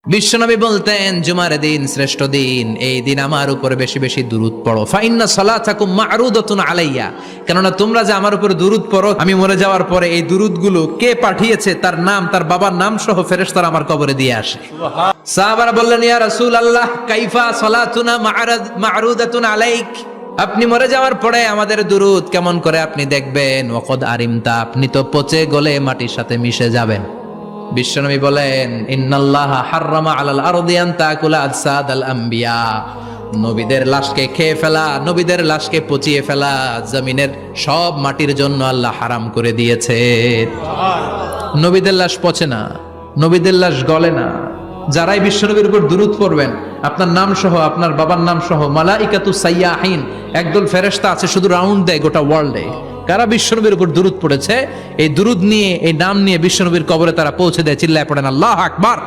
বিশ্বনবী বলতেন জুমার দিন শ্রেষ্ঠ দিন, এই দিন আমার উপরে বেশি বেশি দুরূদ পড়ো। ফাইন্না সালাতাকুম মা'রুদাতুন আলাইয়া, কেননা তোমরা যে আমার উপরে দুরূদ পড়ো, আমি মরে যাওয়ার পরে এই দুরূদগুলো কে পাঠিয়েছে তার নাম, তার বাবার নাম সহ ফেরেশতারা আমার কবরে দিয়ে আসে। সাহাবারা বললেন, ইয়া রাসূলুল্লাহ কাইফা সালাতুনা মা'রুদাতুন আলাইক, আপনি মরে যাওয়ার পরে আমাদের দুরূদ কেমন করে আপনি দেখবেন? ওয়াকাদ আরিমতা, আপনি তো পচে গলে মাটির সাথে মিশে যাবেন। বিশ্বনবী বলেন, ইন্নাল্লাহা হাররামা আলাল আরদি আন তাকুলা আজসাদাল আম্বিয়া, নবীদের লাশকে খেয়ে ফেলা, নবীদের লাশকে পচিয়ে ফেলা জমিনের সব মাটির জন্য আল্লাহ হারাম করে দিয়েছে। নবীদের লাশ পচে না, নবীদের লাশ গলে না। যারাই বিশ্বনবীর উপর দুরূদ পড়বেন, আপনার নাম সহ, আপনার বাবার নাম সহ, মালাইকাতু সাইয়াহিন, একদল ফেরেশতা আছে শুধু রাউন্ড দেয় গোটা ওয়ার্ল্ডে। কারা বিশ্বনবীর উপর দুরূদ পড়েছে, এই দুরূদ নিয়ে, এই নাম নিয়ে বিশ্বনবীর কবরে তারা পৌঁছে দেয়। চিল্লায় পড়েন আল্লাহু আকবার।